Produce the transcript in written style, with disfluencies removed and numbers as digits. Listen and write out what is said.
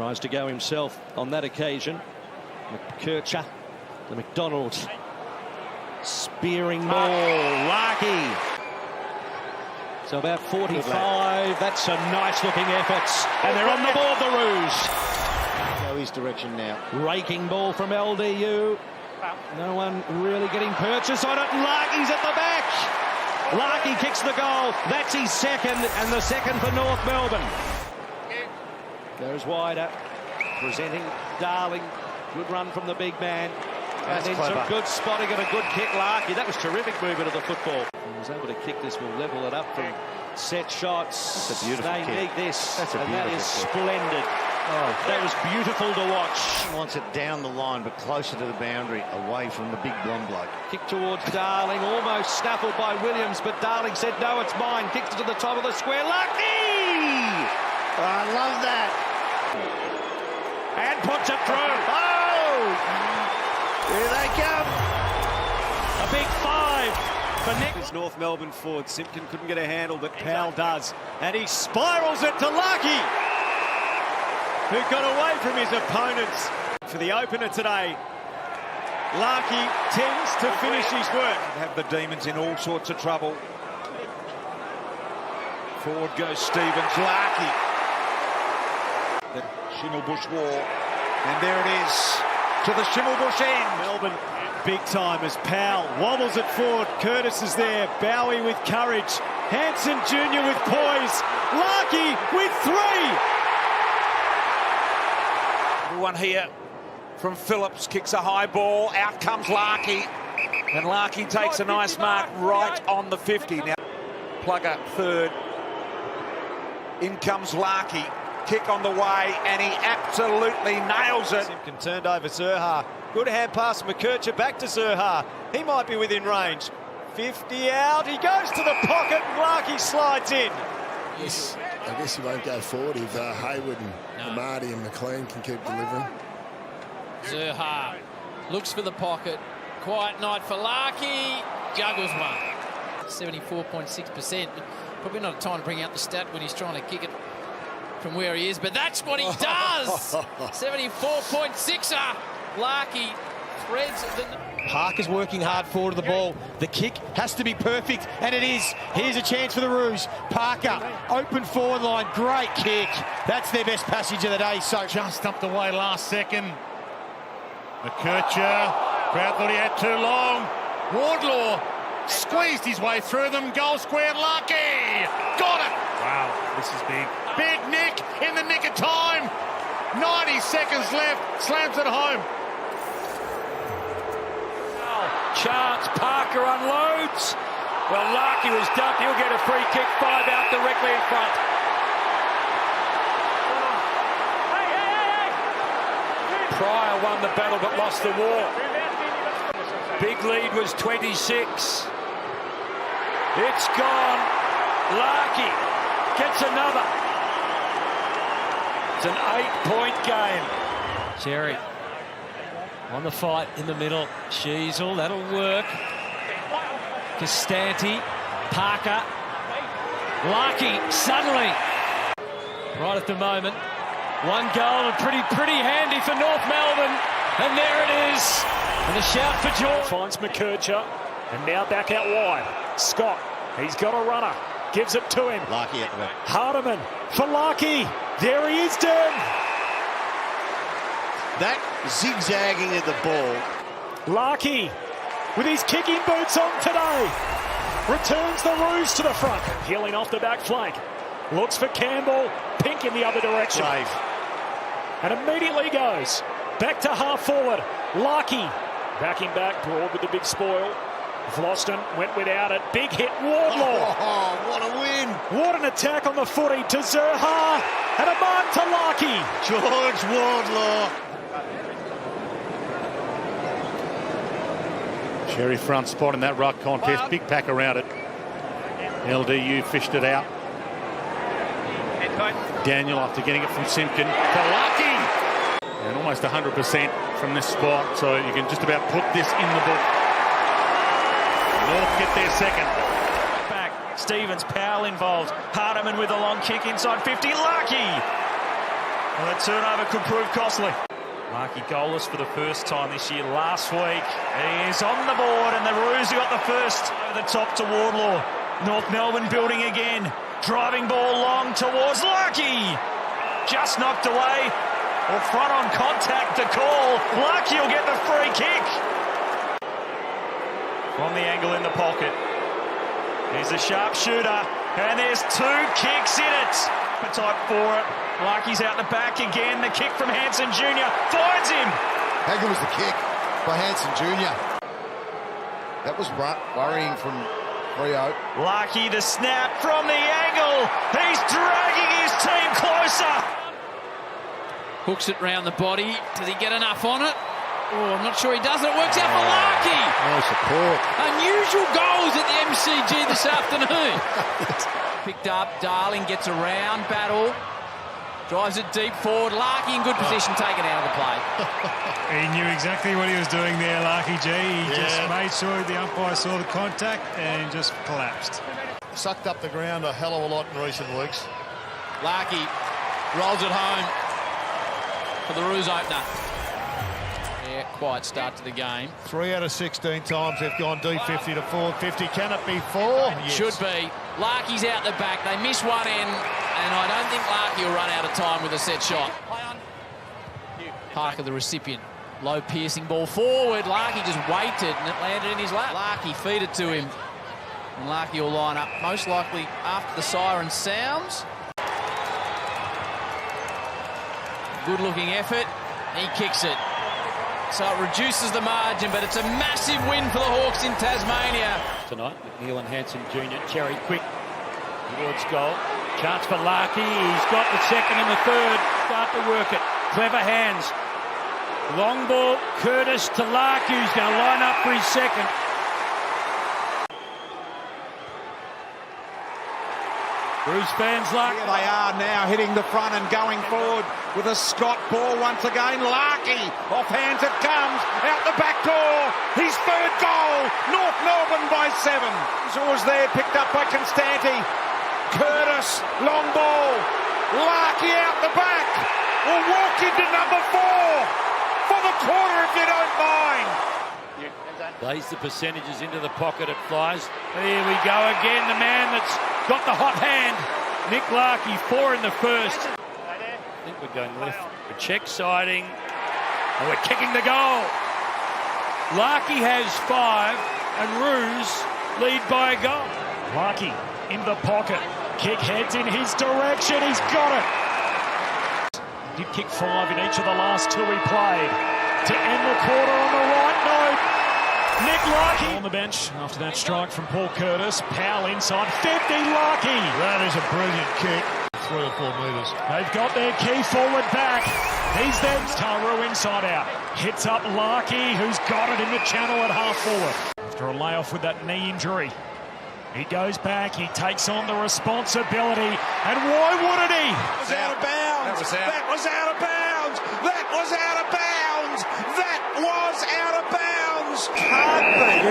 Tries to go himself on that occasion. McKercher, the McDonald, spearing ball, Larkey. So about 45, that's a nice looking effort. And they're on the board, the Roos. Go his direction now. Raking ball from LDU. No one really getting purchase on it. Larkey's at the back. Larkey kicks the goal. That's his second, and the second for North Melbourne. Goes wider, presenting Darling. Good run from the big man. That's and then clever. some good spotting and a good kick, Larkey. That was terrific movement of the football. He was able to kick this, will level it up from set shots. That's a beautiful They kick. need this, That's a and that is beautiful kick. splendid. Oh, that was beautiful to watch. He wants it down the line, but closer to the boundary, away from the big blonde bloke. Kick towards Darling, almost snaffled by Williams, but Darling said, no, it's mine. Kicks it to the top of the square. Larkey! I love that. And puts it through. Oh! Here they come. A big 5 for Nick. His North Melbourne forward. Simpkin couldn't get a handle, but Powell does. And he spirals it to Larkey, who got away from his opponents for the opener today. Larkey tends to finish his work. Have the Demons in all sorts of trouble. Forward goes Stevens. Larkey. The Schimmelbusch wall. And there it is. To the Schimmelbusch end. Melbourne big time as Powell wobbles it forward. Curtis is there. Bowie with courage. Hanson Jr. with poise. Larkey with 3. Everyone here from Phillips kicks a high ball. Out comes Larkey. And Larkey takes a nice mark right on the 50. Now Plugger third. In comes Larkey. Kick on the way, and he absolutely nails it. Simpkin turned over Zurha. Good hand pass from McKercher back to Zurha. He might be within range. 50 out. He goes to the pocket, and Larkey slides in. Yes, I guess he won't go forward if Hayward and Marty and McLean can keep delivering. Zurha looks for the pocket. Quiet night for Larkey. Juggles one. 74.6%. Probably not a time to bring out the stat when he's trying to kick it from where he is, but that's what he does. 74.6er. Larkey threads the... Parker's working hard forward of the ball. The kick has to be perfect, and it is. Here's a chance for the Roos. Parker, open forward line, great kick. That's their best passage of the day. So just up the way last second. McKercher, crowd thought he had too long. Wardlaw squeezed his way through them. Goal square, Larkey. Got it. Wow, this is big. Big Nick in the nick of time. 90 seconds left. Slams it home. Chance, Parker unloads. Well, Larkey was dumped. He'll get a free kick, 5 out directly in front. Pryor won the battle but lost the war. Big lead was 26. It's gone. Larkey gets another. It's an 8-point game. Cherry on the fight in the middle. Sheasel, that'll work. Costanti, Parker, Larkey suddenly. Right at the moment. One goal and pretty handy for North Melbourne. And there it is. And the shout for joy. Finds McKercher, and now back out wide. Scott, he's got a runner. Gives it to him. Larkey at the back. Hardiman for Larkey. There he is, Dan. That zigzagging of the ball. Larkey with his kicking boots on today. Returns the Roos to the front. Peeling off the back flank. Looks for Campbell. Pink in the other direction. Save. And immediately goes back to half forward. Larkey backing back. Broad with the big spoil. Vlosten went without it. Big hit. Wardlaw. Oh, what a win. What an attack on the footy to Zurha. And a mark to Larkey. George Wardlaw. Cherry front spot in that ruck contest. Big pack around it. LDU fished it out. Daniel after getting it from Simpkin for Larkey. And almost 100% from this spot, so you can just about put this in the book. North get their second. Back, Stevens, Powell involved. Hardiman with a long kick inside 50. Larkey. Well, that turnover could prove costly. Larkey goalless for the first time this year. Last week, he is on the board, and the Roos got the first over the top to Wardlaw. North Melbourne building again. Driving ball long towards Larkey. Just knocked away. Or front on contact to call. Larkey will get the free kick. From the angle in the pocket. Here's a sharpshooter, and there's 2 kicks in it. Appetite for it. Larkey's out the back again. The kick from Hansen Jr. finds him. How good was the kick by Hansen Jr.? That was worrying from Rio. Larkey, the snap from the angle. He's dragging his team closer. Hooks it round the body. Does he get enough on it? Oh, I'm not sure he does. It works out for Larkey. No support. Unusual goals at the MCG this afternoon. Picked up. Darling gets around. Battle. Drives it deep forward. Larkey in good position, taken out of the play. He knew exactly what he was doing there, Larkey G. He just made sure the umpire saw the contact and just collapsed. Sucked up the ground a hell of a lot in recent weeks. Larkey rolls it home for the Roos opener. Yeah, quiet start to the game. 3 out of 16 times they've gone D50 to 450. Can it be 4? Yes. Should be. Larkey's out the back. They miss one end, and I don't think Larkey will run out of time with a set shot. Parker, the recipient. Low piercing ball forward. Larkey just waited, and it landed in his lap. Larkey feed it to him. And Larkey will line up, most likely after the siren sounds. Good-looking effort. He kicks it. So it reduces the margin, but it's a massive win for the Hawks in Tasmania. Tonight, McNeil and Hansen Jr. Cherry quick towards goal. Chance for Larkey. He's got the second and the third. Start to work it. Clever hands. Long ball. Curtis to Larkey, who's going to line up for his second. Bruce fans like. Here they are now hitting the front and going forward with a Scott ball once again. Larkey, off hands it comes, out the back door. His third goal, North Melbourne by 7. It was there, picked up by Constanti. Curtis, long ball. Larkey out the back. Will walk into number 4 for the quarter if you don't mind. Plays the percentages into the pocket, it flies. Here we go again, the man that's got the hot hand. Nick Larkey, 4 in the first. I think we're going left. The check siding. And we're kicking the goal. Larkey has 5 and Roos lead by a goal. Larkey in the pocket. Kick heads in his direction. He's got it. Did kick 5 in each of the last 2 he played. To end the quarter on the right note. Nick Larkey on the bench after that strike from Paul Curtis. Powell inside, 50, Larkey. That is a brilliant kick. 3 or 4 metres. They've got their key forward back. He's there. Taru inside out. Hits up Larkey, who's got it in the channel at half forward. After a layoff with that knee injury. He goes back, he takes on the responsibility. And why wouldn't he? That was out of bounds. That was out. That was out of bounds. That was out of bounds. That was out of bounds. Hardly.